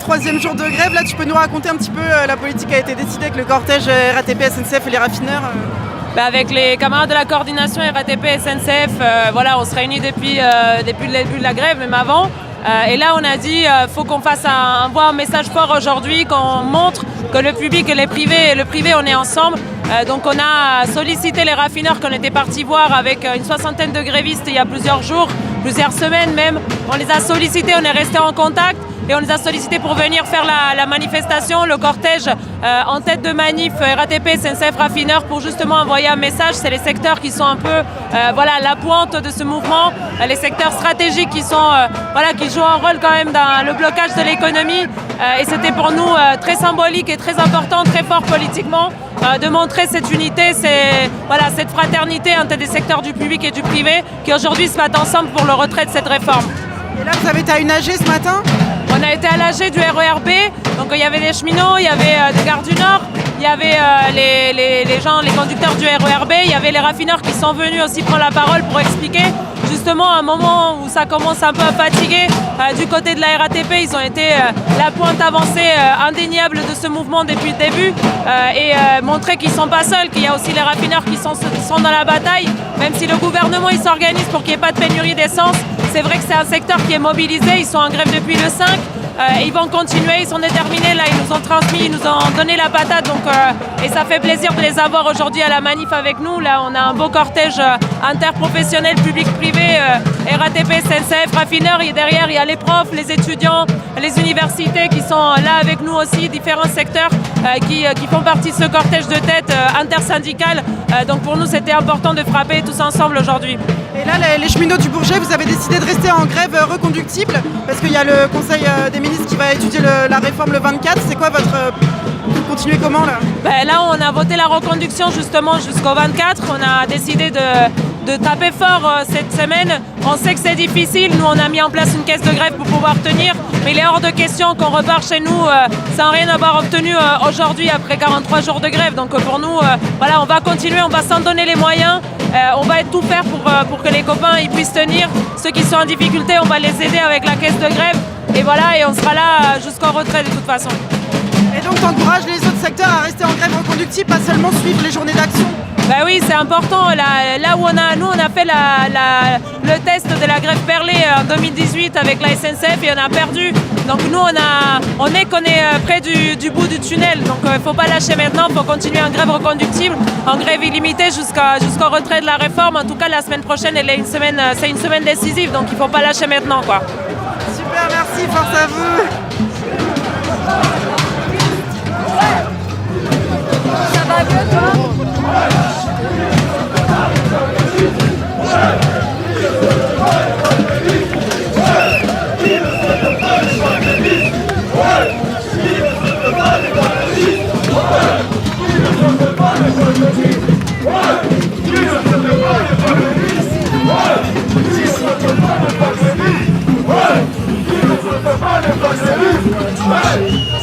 troisième jour de grève. Là, tu peux nous raconter un petit peu la politique qui a été décidée avec le cortège RATP, SNCF et les raffineurs Avec les camarades de la coordination RATP, SNCF, voilà, on se réunit depuis le début de la grève, même avant. Et là, on a dit faut qu'on fasse un message fort aujourd'hui, qu'on montre que le public et le privé, on est ensemble. Donc on a sollicité les raffineurs qu'on était partis voir avec une soixantaine de grévistes il y a plusieurs jours, plusieurs semaines même. On les a sollicités, on est resté en contact et on les a sollicités pour venir faire la manifestation, le cortège en tête de manif RATP, SNCF, raffineurs pour justement envoyer un message. C'est les secteurs qui sont un peu la pointe de ce mouvement, les secteurs stratégiques qui jouent un rôle quand même dans le blocage de l'économie. Et c'était pour nous très symbolique et très important, très fort politiquement, de montrer cette unité, cette fraternité entre des secteurs du public et du privé qui aujourd'hui se battent ensemble pour le retrait de cette réforme. Et là, vous avez été à une AG ce matin ? On a été à l'AG du RERB, donc il y avait des cheminots, il y avait des gares du Nord, il y avait les conducteurs du RERB, il y avait les raffineurs qui sont venus aussi prendre la parole pour expliquer justement un moment où ça commence un peu à fatiguer. Du côté de la RATP, ils ont été la pointe avancée indéniable de ce mouvement depuis le début et montrer qu'ils ne sont pas seuls, qu'il y a aussi les raffineurs qui sont dans la bataille, même si le gouvernement il s'organise pour qu'il n'y ait pas de pénurie d'essence. C'est vrai que c'est un secteur qui est mobilisé, ils sont en grève depuis le 5, ils vont continuer, ils sont déterminés, là ils nous ont transmis, ils nous ont donné la patate, et ça fait plaisir de les avoir aujourd'hui à la manif avec nous. Là on a un beau cortège interprofessionnel, public-privé, RATP, SNCF, raffineurs, et derrière il y a les profs, les étudiants, les universités qui sont là avec nous aussi, différents secteurs qui font partie de ce cortège de tête intersyndical. Donc pour nous c'était important de frapper tous ensemble aujourd'hui. Et là, les cheminots du Bourget, vous avez décidé de rester en grève reconductible parce qu'il y a le Conseil des ministres qui va étudier la réforme le 24. C'est quoi vous continuez comment là ? Là, on a voté la reconduction justement jusqu'au 24. On a décidé de taper fort cette semaine. On sait que c'est difficile. Nous, on a mis en place une caisse de grève pour pouvoir tenir. Mais il est hors de question qu'on repart chez nous sans rien avoir obtenu aujourd'hui après 43 jours de grève. Donc pour nous, on va continuer, on va s'en donner les moyens. On va tout faire pour que les copains ils puissent tenir. Ceux qui sont en difficulté, on va les aider avec la caisse de grève. Et voilà, et on sera là jusqu'au retrait de toute façon. Et donc tu encourages les autres secteurs à rester en grève reconductible, pas seulement suivre les journées d'action ? Oui, c'est important. Là où on a fait le test de la grève perlée en 2018 avec la SNCF et on a perdu. Donc nous, on est près du bout du tunnel. Donc il ne faut pas lâcher maintenant, il faut continuer en grève reconductible, en grève illimitée jusqu'au retrait de la réforme. En tout cas, la semaine prochaine, c'est une semaine décisive, donc il ne faut pas lâcher maintenant, quoi. Super, merci, force à vous. Ça va mieux, toi ?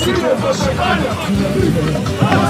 Si